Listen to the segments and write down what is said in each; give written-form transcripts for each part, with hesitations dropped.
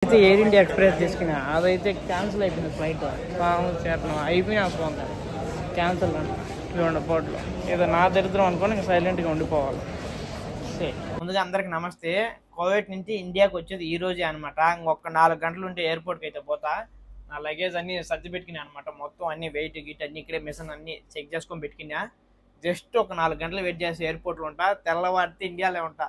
అయితే air India express తీసుకున్నా, అదైతే క్యాన్సిల్ అయిపోయింది. ఫ్లైట్ చేతనం అయిపోయినా ఫోన్ క్యాన్సిల్ చూడండి పోర్ట్లో. ఏదో నా దరిద్రం అనుకోని ఇంకా సైలెంట్గా ఉండిపోవాలి. ముందుగా అందరికి నమస్తే. కోవిడ్ నుంచి ఇండియాకి వచ్చేది ఈ రోజే అనమాట. ఇంకొక 4 గంటలు ఉంటే ఎయిర్పోర్ట్కి అయితే పోతా. నా లగేజ్ అన్ని సర్ది పెట్టుకున్నా అనమాట. మొత్తం అన్ని వెయిట్ గిట్ అన్ని ఇక్కడే మిషన్ అన్ని చెక్ చేసుకొని పెట్టుకున్నా. జస్ట్ ఒక 4 గంటలు వెయిట్ చేసి ఎయిర్పోర్ట్లో ఉంటా. తెల్లవారితే ఇండియాలో ఉంటా.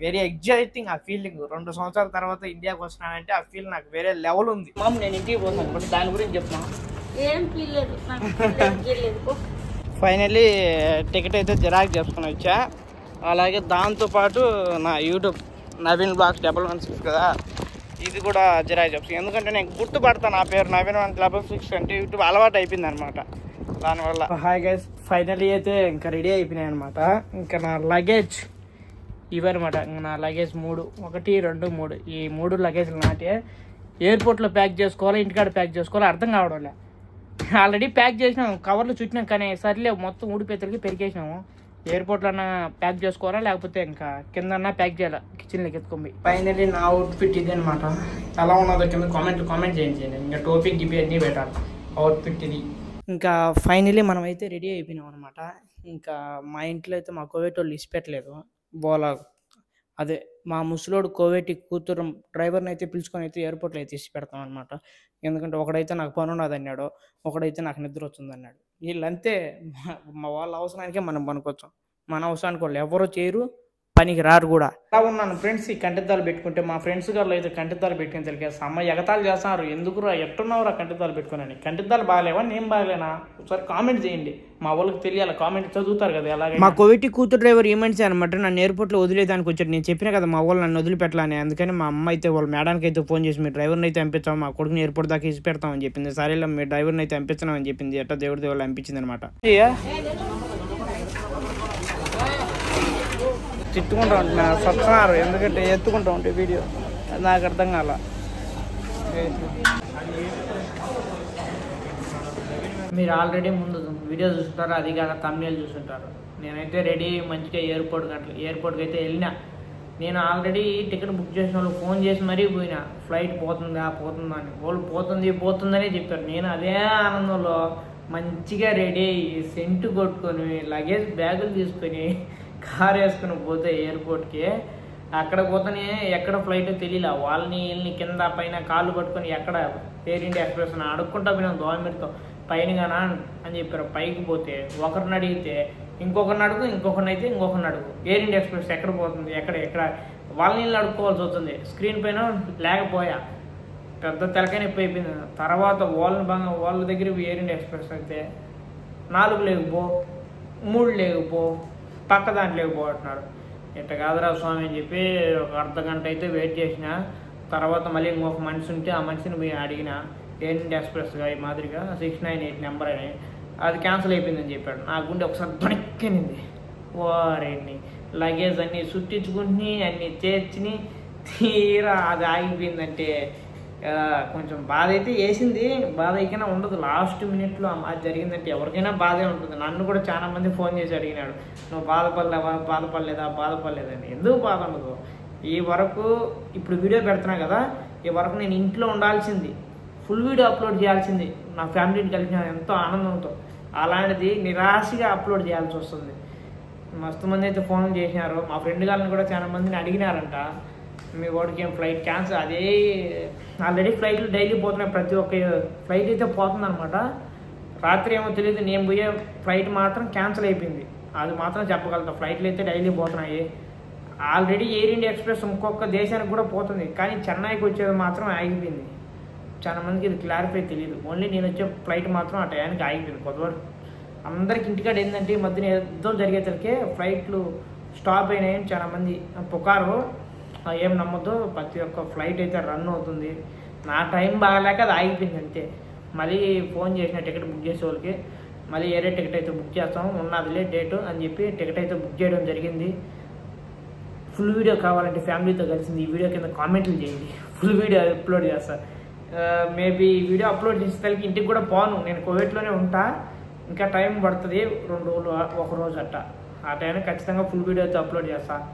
వెరీ ఎగ్జైటింగ్ ఆ ఫీలింగ్. 2 సంవత్సరాల తర్వాత ఇండియాకి వస్తున్నానంటే ఆ ఫీల్ నాకు వేరే లెవెల్ ఉంది. మామ్ నేను ఇంటికి పోతాను బట్ దాని గురించి చెప్తాను. ఫైనల్లీ టికెట్ అయితే జిరాక్స్ చేసుకుని వచ్చా. అలాగే దాంతోపాటు నా యూట్యూబ్ నవీన్ బ్లాగ్స్ 116 కదా, ఇది కూడా జిరాక్స్ చేసుకుని. ఎందుకంటే నేను గుర్తుపడతాను నా పేరు నవీన్ 116 అంటే యూట్యూబ్ అలవాటు అయిపోయింది అనమాట. దానివల్ల హాయ్ గైస్, ఫైనల్లీ అయితే ఇంకా రెడీ అయిపోయినాయి అనమాట. ఇంకా నా లగేజ్ ఇవన్నమాట. నా లగేజ్ 3, 1, 2, 3 ఈ 3 లగేజ్లు నాటే ఎయిర్పోర్ట్లో ప్యాక్ చేసుకోవాలి, ఇంటికాడ ప్యాక్ చేసుకోవాలి అర్థం కావడం లే. ఆల్రెడీ ప్యాక్ చేసినాం, కవర్లు చుట్టినాం, కానీ సర్లే మొత్తం ఊడిపెత్తలకి పెరిగేసినాము. ఎయిర్పోర్ట్లో అన్నా ప్యాక్ చేసుకోవాలా, లేకపోతే ఇంకా కిందన్నా ప్యాక్ చేయాలా కిచెన్లోకి ఎత్తుకొని. ఫైనల్లీ నా అవుట్ఫిట్ ఇది అనమాట. ఎలా ఉన్నదో కింద కామెంట్ చేయండి. ఇంకా టోపిక్ గిపి అన్నీ పెట్టాలి. అవుట్ఫిట్ ఇది. ఇంకా ఫైనల్లీ మనం అయితే రెడీ అయిపోయినాం అనమాట. ఇంకా మా ఇంట్లో అయితే మా కోవిడ్ వాళ్ళు ఇసిపెట్టలేదు. బోలా అదే మా ముసలోడు కోవేటి కూతురు డ్రైవర్ని అయితే పిలుచుకొని అయితే ఎయిర్పోర్ట్లో అయితే తీసి పెడతాం అనమాట. ఎందుకంటే ఒకడైతే నాకు పని ఉన్నది అన్నాడు, ఒకడైతే నాకు నిద్ర వస్తుంది అన్నాడు. వీళ్ళంతే మా వాళ్ళ అవసరానికే మనం పనుకోవచ్చాం, మన అవసరానికి వాళ్ళు ఎవరో చేయరు, పనికి రారు కూడా. అలా ఉన్నాను ఫ్రెండ్స్. ఈ కంటిద్దాలు పెట్టుకుంటే మా ఫ్రెండ్స్ గారు అయితే కంటిద్దాలు పెట్టుకుని తెలికేస్తా. అమ్మ ఎగతాలు చేస్తున్నారు, ఎందుకురా ఎట్టున్నావురా కంటిద్దాలు పెట్టుకుని. కంటిద్దాలు బాగాలేవా, నేను బాగాలేనా ఒకసారి కామెంట్ చేయండి. మా వాళ్ళకి తెలియాలి, కామెంట్ చదువుతారు కదా. అలాగే మా కోవిటి కూతురు డ్రైవర్ ఈమెంట్స్ అనమాట నన్ను ఎయిర్పోర్ట్లో వదిలేదానికి వచ్చాడు. నేను చెప్పినా కదా మా వాళ్ళు నన్ను వదిలిపెట్టాలని. అందుకని మా అమ్మ అయితే వాళ్ళ మేడానికి అయితే ఫోన్ చేసి మీ డ్రైవర్ని అయితే పంపించాము, మా కొడుకుని ఎయిర్పోర్ట్ దాకా ఇసి పెడతామని చెప్పింది. సరేలా మీ డ్రైవర్ని అయితే పంపించామని చెప్పింది. ఎట్లా దేవుడి దేవుళ్ళు పంపించింది అనమాట. తిట్టుకుంటా ఉంటున్నా సత్తున్నారు, ఎందుకంటే ఎత్తుకుంటా ఉంటే వీడియో నాకు అర్థం కాల. మీరు ఆల్రెడీ ముందు వీడియో చూస్తుంటారు, అది కాక తమిళ చూస్తుంటారు. నేనైతే రెడీ మంచిగా ఎయిర్పోర్ట్కి అయితే వెళ్ళినా. నేను ఆల్రెడీ టికెట్ బుక్ చేసిన వాళ్ళు ఫోన్ చేసి మరీ పోయినా, ఫ్లైట్ పోతుందా అని. వాళ్ళు పోతుందనే చెప్పారు. నేను అదే ఆనందంలో మంచిగా రెడీ అయ్యి సెంటు కొట్టుకొని లగేజ్ బ్యాగులు తీసుకొని కార్ వేసుకుని పోతే ఎయిర్పోర్ట్కి. అక్కడ పోతేనే ఎక్కడ ఫ్లైట్ తెలియలే. వాళ్ళని వీళ్ళని కింద పైన కాళ్ళు పట్టుకొని ఎక్కడ ఎయిర్ ఇండియా ఎక్స్ప్రెస్ అని అడుక్కుంటా పోయినాం దోమమిడితో. పైనగానా అని చెప్పారు. పైకి పోతే ఒకరిని అడిగితే ఇంకొకరిని అయితే ఇంకొకరిని అడుగు. ఎయిర్ ఇండియా ఎక్స్ప్రెస్ ఎక్కడ పోతుంది, ఎక్కడ వాళ్ళని వీళ్ళు అడుక్కోవాల్సి వస్తుంది. స్క్రీన్ పైన లేకపోయా పెద్ద తెలకాయ నొప్పి అయిపోయింది. తర్వాత వాళ్ళ దగ్గర ఎయిర్ ఇండియా ఎక్స్ప్రెస్ అయితే 4 లేకపో 3 లేకపో పక్క దాంట్లో లేకపోతున్నారు. ఇట్ట కాదురా స్వామి అని చెప్పి ఒక అర్ధగంట అయితే వెయిట్ చేసిన. తర్వాత మళ్ళీ ఇంకొక మనిషి ఉంటే ఆ మనిషిని పోయి అడిగిన, ఎయిర్ ఇండియా ఎక్స్ప్రెస్గా ఈ మాదిరిగా 698 నెంబర్ అని, అది క్యాన్సిల్ అయిపోయిందని చెప్పాడు. నా గుండె ఒకసారి దొరికింది. వారిని లగేజ్ అన్నీ చుట్టించుకుని అన్నీ చేర్చుని తీరా అది ఆగిపోయిందంటే కొంచెం బాధ అయితే వేసింది. బాధ అయినా ఉండదు. లాస్ట్ మినిట్లో అది జరిగిందంటే ఎవరికైనా బాధే ఉంటుంది. నన్ను కూడా చాలా మంది ఫోన్ చేసి అడిగినాడు, నువ్వు బాధపడలేదని. ఎందుకు బాధ ఉండదు? ఈ వరకు ఇప్పుడు వీడియో పెడుతున్నా కదా, ఈ వరకు నేను ఇంట్లో ఉండాల్సింది, ఫుల్ వీడియో అప్లోడ్ చేయాల్సింది నా ఫ్యామిలీని కలిసిన ఎంతో ఆనందంతో. అలాంటిది నిరాశగా అప్లోడ్ చేయాల్సి వస్తుంది. మస్తు మంది అయితే ఫోన్ చేసినారు. మా ఫ్రెండ్ గారిని కూడా చాలా మందిని అడిగినారంట, మీ వాడికి ఏం ఫ్లైట్ క్యాన్సిల్. అదే ఆల్రెడీ ఫ్లైట్లు డైలీ పోతున్నాయి, ప్రతి ఒక్క ఫ్లైట్ అయితే పోతుంది అనమాట. రాత్రి ఏమో తెలియదు, నేను పోయే ఫ్లైట్ మాత్రం క్యాన్సిల్ అయిపోయింది. అది మాత్రం చెప్పగలుగుతా. ఫ్లైట్లు అయితే డైలీ పోతున్నాయి. ఆల్రెడీ ఎయిర్ ఇండియా ఎక్స్ప్రెస్ ఇంకొక దేశానికి కూడా పోతుంది, కానీ చెన్నైకి వచ్చేది మాత్రం ఆగిపోయింది. చాలా మందికి ఇది క్లారిఫై తెలియదు. ఓన్లీ నేను వచ్చే ఫ్లైట్ మాత్రం ఆ టయానికి ఆగిపోయింది. కొద్దివరకు అందరికి ఇంటికాడ ఏంటంటే ఈ మధ్యన యుద్ధం జరిగేసరికి ఫ్లైట్లు స్టాప్ అయినాయని చాలా మంది పుకారు. ఏం నమ్మద్దు, ప్రతి ఒక్క ఫ్లైట్ అయితే రన్ అవుతుంది. నా టైం బాగాలేక అది ఆగిపోయింది అంతే. మళ్ళీ ఫోన్ చేసిన టికెట్ బుక్ చేసే వాళ్ళకి, మళ్ళీ వేరే టికెట్ అయితే బుక్ చేస్తాం, ఉన్నదిలే డేటు అని చెప్పి టికెట్ అయితే బుక్ చేయడం జరిగింది. ఫుల్ వీడియో కావాలంటే ఫ్యామిలీతో కలిసింది ఈ వీడియో కింద కామెంట్లు చేయండి, ఫుల్ వీడియో అప్లోడ్ చేస్తాను. మేబీ ఈ వీడియో అప్లోడ్ చేసేసరికి ఇంటికి కూడా పోను, నేను కోవిడ్లోనే ఉంటా. ఇంకా టైం పడుతుంది, 2 రోజులు 1 రోజు అట్ట. ఆ టైంకి ఖచ్చితంగా ఫుల్ వీడియో అయితే అప్లోడ్ చేస్తాను.